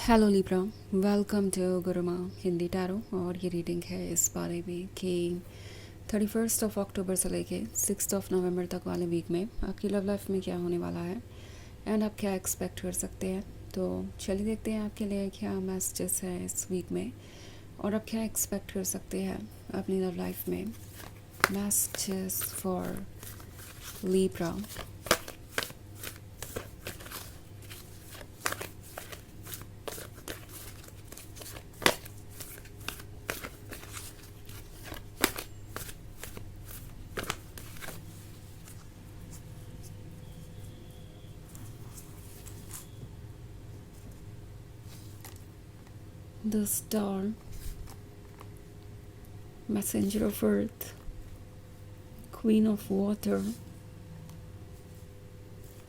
Hello libra, welcome to Gurumaa Hindi tarot. और ये reading है इस बारे में कि 31 अक्टूबर से लेके 6 नवंबर तक वाले वीक में आपकी लव लाइफ में क्या होने वाला है एंड आप क्या एक्सपेक्ट कर सकते हैं। तो चलिए देखते हैं आपके लिए क्या मैसेजेस है इस वीक में और आप क्या एक्सपेक्ट कर सकते हैं अपनी लव लाइफ में। Messages for Libra. The Star, Messenger of Earth, Queen of Water,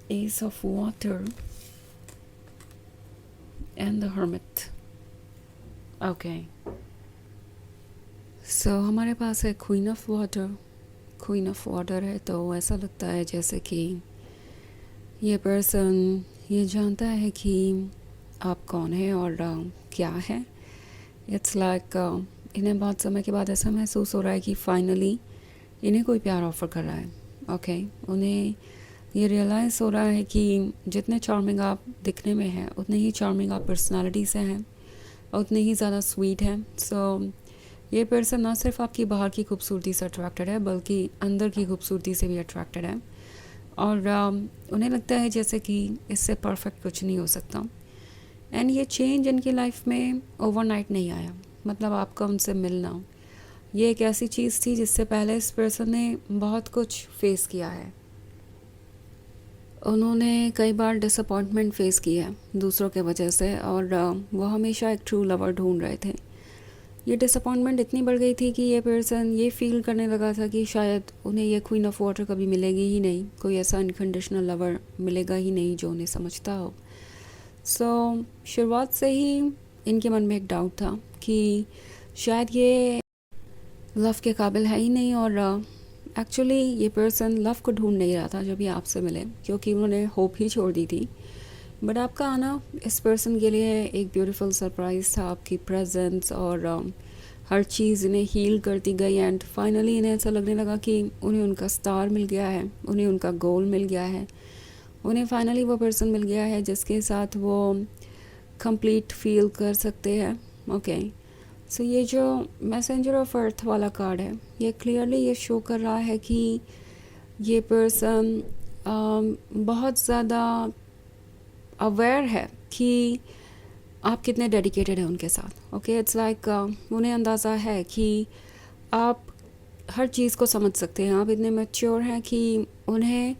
Ace of Water, and the Hermit. Okay. So हमारे पास है queen of water. Queen of water है तो ऐसा लगता है जैसे कि ये पर्सन ये जानता है कि आप कौन है और क्या है। इट्स लाइक इन्हें बहुत समय के बाद ऐसा महसूस हो रहा है कि फाइनली इन्हें कोई प्यार ऑफर कर रहा है। ओके उन्हें ये रियलाइज़ हो रहा है कि जितने चार्मिंग आप दिखने में हैं उतने ही चार्मिंग आप पर्सनालिटी से हैं और उतने ही ज़्यादा स्वीट हैं। सो ये पर्सन ना सिर्फ आपकी बाहर की खूबसूरती से अट्रैक्टेड है बल्कि अंदर की खूबसूरती से भी अट्रैक्टेड है और उन्हें लगता है जैसे कि इससे परफेक्ट कुछ नहीं हो सकता। एंड ये चेंज इनकी लाइफ में ओवरनाइट नहीं आया, मतलब आपका उनसे मिलना ये एक ऐसी चीज़ थी जिससे पहले इस पर्सन ने बहुत कुछ फेस किया है। उन्होंने कई बार डिसअपॉइंटमेंट फेस किया है दूसरों के वजह से और वो हमेशा एक ट्रू लवर ढूंढ रहे थे। ये डिसअपॉइंटमेंट इतनी बढ़ गई थी कि ये पर्सन ये फील करने लगा था कि शायद उन्हें ये क्वीन ऑफ वाटर कभी मिलेगी ही नहीं, कोई ऐसा अनकंडीशनल लवर मिलेगा ही नहीं जो उन्हें समझता हो। सो शुरुआत से ही इनके मन में एक डाउट था कि शायद ये लव के काबिल है ही नहीं और एक्चुअली ये पर्सन लव को ढूंढ नहीं रहा था जब ये आपसे मिले, क्योंकि उन्होंने होप ही छोड़ दी थी। बट आपका आना इस पर्सन के लिए एक ब्यूटीफुल सरप्राइज़ था। आपकी प्रेजेंस और हर चीज़ इन्हें हील करती गई एंड फाइनली इन्हें ऐसा लगने लगा कि उन्हें उनका स्टार मिल गया है, उन्हें उनका गोल मिल गया है, उन्हें फाइनली वो पर्सन मिल गया है जिसके साथ वो कंप्लीट फील कर सकते हैं। ओके सो ये जो मैसेंजर ऑफ अर्थ वाला कार्ड है ये क्लियरली ये शो कर रहा है कि ये पर्सन बहुत ज़्यादा अवेयर है कि आप कितने डेडिकेटेड हैं उनके साथ। ओके इट्स लाइक उन्हें अंदाज़ा है कि आप हर चीज़ को समझ सकते हैं, आप इतने मैच्योर हैं कि उन्हें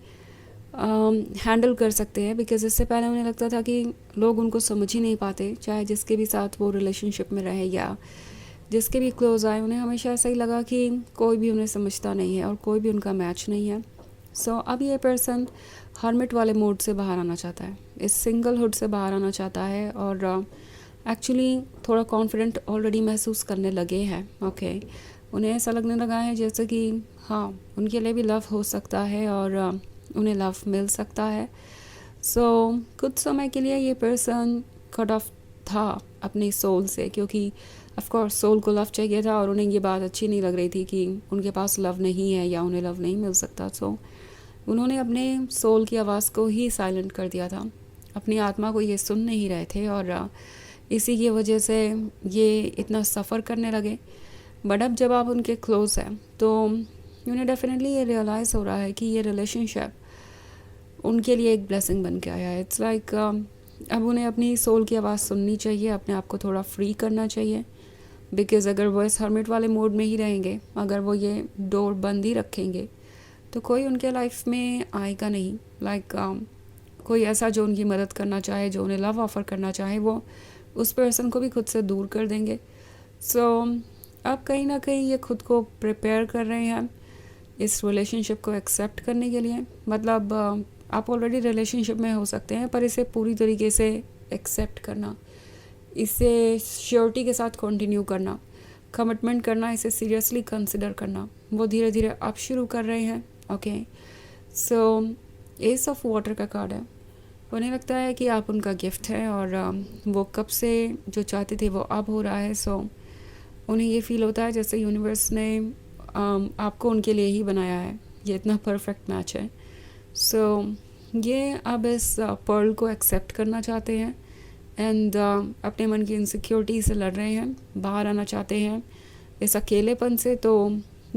हैंडल कर सकते हैं। बिकॉज़ इससे पहले उन्हें लगता था कि लोग उनको समझ ही नहीं पाते, चाहे जिसके भी साथ वो रिलेशनशिप में रहे या जिसके भी क्लोज आए, उन्हें हमेशा ऐसा ही लगा कि कोई भी उन्हें समझता नहीं है और कोई भी उनका मैच नहीं है। सो अब ये पर्सन हर्मिट वाले मोड से बाहर आना चाहता है, इस सिंगलहुड से बाहर आना चाहता है और एक्चुअली थोड़ा कॉन्फिडेंट ऑलरेडी महसूस करने लगे हैं। ओके उन्हें ऐसा लगने लगा है जैसे कि हाँ उनके लिए भी लव हो सकता है और उन्हें लव मिल सकता है। सो कुछ समय के लिए ये पर्सन कट ऑफ था अपनी सोल से, क्योंकि ऑफ कोर्स सोल को लव चाहिए था और उन्हें ये बात अच्छी नहीं लग रही थी कि उनके पास लव नहीं है या उन्हें लव नहीं मिल सकता। सो उन्होंने अपने सोल की आवाज़ को ही साइलेंट कर दिया था, अपनी आत्मा को ये सुन नहीं रहे थे और इसी की वजह से ये इतना सफ़र करने लगे। बट अब जब आप उनके क्लोज हैं तो उन्हें डेफिनेटली ये रियलाइज़ हो रहा है कि ये रिलेशनशिप उनके लिए एक ब्लेसिंग बन के आया है। इट्स लाइक अब उन्हें अपनी सोल की आवाज़ सुननी चाहिए, अपने आप को थोड़ा फ्री करना चाहिए। बिकॉज़ अगर वो इस हर्मिट वाले मोड में ही रहेंगे, अगर वो ये डोर बंद ही रखेंगे तो कोई उनके लाइफ में आएगा नहीं। लाइक कोई ऐसा जो उनकी मदद करना चाहे, जो उन्हें लव ऑफ़र करना चाहे, वो उस पर्सन को भी खुद से दूर कर देंगे। सो अब कहीं ना कहीं ये खुद को प्रिपेयर कर रहे हैं इस रिलेशनशिप को एक्सेप्ट करने के लिए। मतलब आप ऑलरेडी रिलेशनशिप में हो सकते हैं पर इसे पूरी तरीके से एक्सेप्ट करना, इसे श्योरिटी के साथ कंटिन्यू करना, कमिटमेंट करना, इसे सीरियसली कंसिडर करना, वो धीरे धीरे आप शुरू कर रहे हैं। Okay so S of water का कार्ड है उन्हें लगता है कि आप उनका गिफ्ट है और वो कब से जो चाहते थे वो अब हो रहा है। सो उन्हें ये फ़ील होता है जैसे यूनिवर्स ने आपको उनके लिए ही बनाया है, ये इतना परफेक्ट मैच है। सो ये अब इस पर्ल को एक्सेप्ट करना चाहते हैं एंड अपने मन की इनसिक्योरिटी से लड़ रहे हैं, बाहर आना चाहते हैं इस अकेलेपन से। तो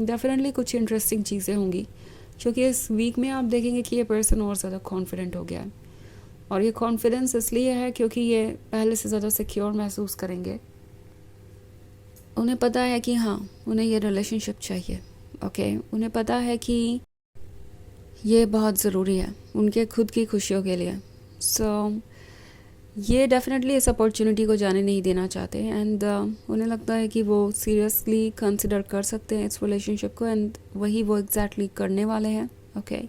डेफिनेटली कुछ इंटरेस्टिंग चीज़ें होंगी, क्योंकि इस वीक में आप देखेंगे कि ये पर्सन और ज़्यादा कॉन्फिडेंट हो गया है। और ये कॉन्फिडेंस इसलिए है क्योंकि ये पहले से ज़्यादा सिक्योर महसूस करेंगे। उन्हें पता है कि हाँ, उन्हें ये रिलेशनशिप चाहिए। ओके, उन्हें पता है कि ये बहुत ज़रूरी है उनके खुद की खुशियों के लिए। सो ये डेफिनेटली इस अपॉर्चुनिटी को जाने नहीं देना चाहते एंड उन्हें लगता है कि वो सीरियसली कंसिडर कर सकते हैं इस रिलेशनशिप को एंड वही वो एग्जैक्टली करने वाले हैं। ओके,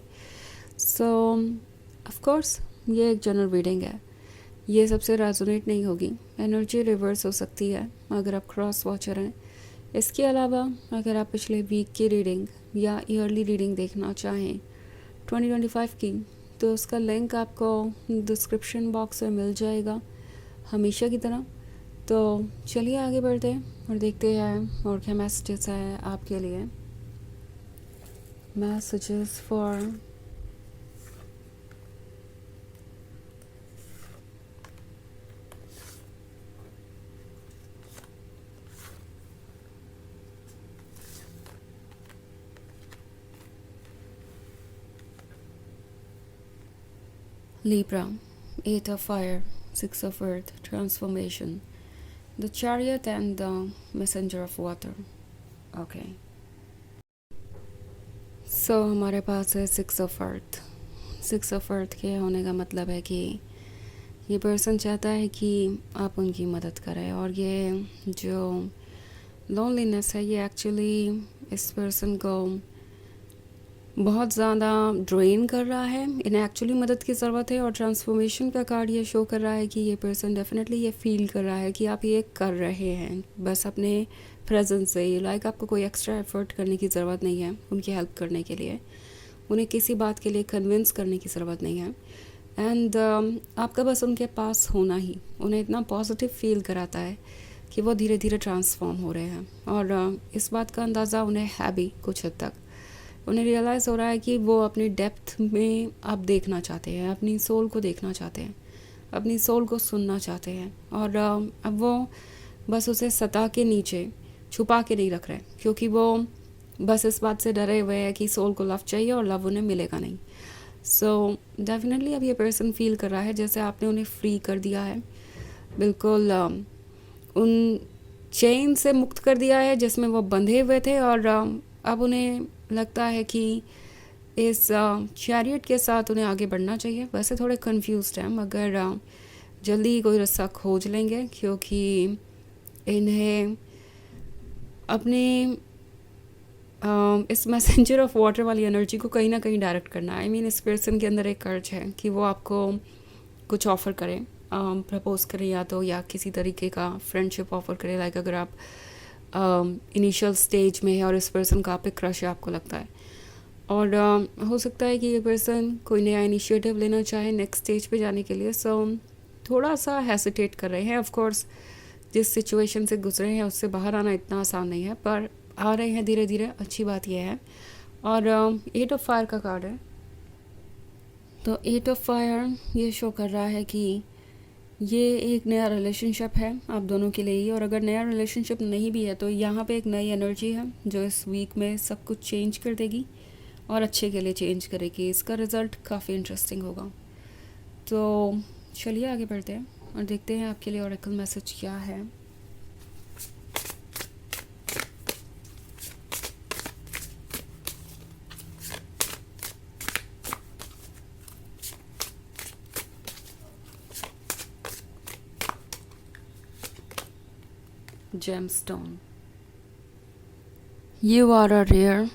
सो ऑफ कोर्स ये एक जनरल रीडिंग है, ये सबसे रेजोनेट नहीं होगी, एनर्जी रिवर्स हो सकती है अगर आप क्रॉस वॉचर हैं। इसके अलावा अगर आप पिछले वीक की रीडिंग या ईयरली रीडिंग देखना चाहें 2025 की, तो उसका लिंक आपको डिस्क्रिप्शन बॉक्स में मिल जाएगा हमेशा की तरह। तो चलिए आगे बढ़ते हैं और देखते हैं और क्या मैसेजेस है आपके लिए। Messages for Libra, 8 of fire, 6 of earth, transformation, the chariot and the messenger of water. Okay. So हमारे पास है 6 of earth. 6 of earth के होने का मतलब है कि ये पर्सन चाहता है कि आप उनकी मदद करें और ये जो लोनलीनेस है ये एक्चुअली इस पर्सन को बहुत ज़्यादा ड्रेन कर रहा है। इन्हें एक्चुअली मदद की ज़रूरत है और ट्रांसफॉर्मेशन का कार्ड ये शो कर रहा है कि ये पर्सन डेफिनेटली ये फील कर रहा है कि आप ये कर रहे हैं बस अपने प्रेजेंस से। लाइक आपको कोई एक्स्ट्रा एफर्ट करने की ज़रूरत नहीं है उनकी हेल्प करने के लिए, उन्हें किसी बात के लिए कन्विंस करने की ज़रूरत नहीं है एंड आपका बस उनके पास होना ही उन्हें इतना पॉजिटिव फील कराता है कि वो धीरे धीरे ट्रांसफॉर्म हो रहे हैं। और इस बात का अंदाज़ा उन्हें है भी कुछ हद तक, उन्हें रियलाइज़ हो रहा है कि वो अपनी डेप्थ में आप देखना चाहते हैं, अपनी सोल को देखना चाहते हैं, अपनी सोल को सुनना चाहते हैं और अब वो बस उसे सतह के नीचे छुपा के नहीं रख रहे क्योंकि वो बस इस बात से डरे हुए हैं कि सोल को लव चाहिए और लव उन्हें मिलेगा नहीं। सो डेफिनेटली अब ये पर्सन फील कर रहा है जैसे आपने उन्हें फ्री कर दिया है, बिल्कुल उन चेन से मुक्त कर दिया है जिसमें वो बंधे हुए थे और अब उन्हें लगता है कि इस चैरियट के साथ उन्हें आगे बढ़ना चाहिए। वैसे थोड़े कंफ्यूज्ड हैं मगर जल्दी ही कोई रास्ता खोज लेंगे क्योंकि इन्हें अपने इस मैसेंजर ऑफ वाटर वाली एनर्जी को कहीं ना कहीं डायरेक्ट करना है। आई मीन इस पर्सन के अंदर एक कर्ज है कि वो आपको कुछ ऑफ़र करें, प्रपोज करें या किसी तरीके का फ्रेंडशिप ऑफ़र करें। लाइक अगर आप इनिशियल स्टेज में है और इस पर्सन का आप पे क्रश है, आपको लगता है और हो सकता है कि ये पर्सन कोई नया इनिशिएटिव लेना चाहे नेक्स्ट स्टेज पे जाने के लिए। सो थोड़ा सा हेसिटेट कर रहे हैं। ऑफ कोर्स जिस सिचुएशन से गुजरे हैं उससे बाहर आना इतना आसान नहीं है पर आ रहे हैं धीरे धीरे, अच्छी बात यह है। और 8 ऑफ फायर का कार्ड है, तो 8 ऑफ फायर ये शो कर रहा है कि ये एक नया रिलेशनशिप है आप दोनों के लिए ही। और अगर नया रिलेशनशिप नहीं भी है तो यहाँ पे एक नई एनर्जी है जो इस वीक में सब कुछ चेंज कर देगी और अच्छे के लिए चेंज करेगी। इसका रिज़ल्ट काफ़ी इंटरेस्टिंग होगा। तो चलिए आगे बढ़ते हैं और देखते हैं आपके लिए ऑरेकल मैसेज क्या है। Gemstone. You are a rare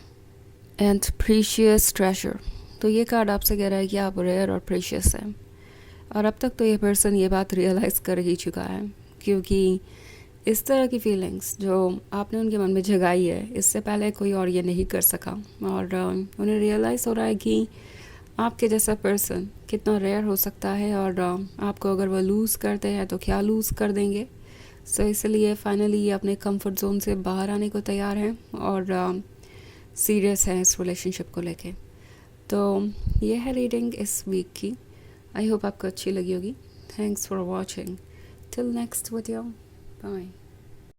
and precious treasure. तो ये कार्ड आपसे कह रहा है कि आप रेयर और प्रीशियस हैं और अब तक तो ये पर्सन ये बात रियलाइज़ कर ही चुका है क्योंकि इस तरह की फीलिंग्स जो आपने उनके मन में जगाई है इससे पहले कोई और ये नहीं कर सका। और उन्हें रियलाइज़ हो रहा है कि आपके जैसा पर्सन कितना रेयर हो सकता है, और आपको अगर वो लूज़ करते हैं तो क्या लूज़ कर देंगे। सो इसलिए फाइनली ये अपने कंफर्ट जोन से बाहर आने को तैयार हैं और सीरियस हैं इस रिलेशनशिप को लेके। तो ये है रीडिंग इस वीक की। आई होप आपको अच्छी लगी होगी। Thanks for watching. Till next video, bye.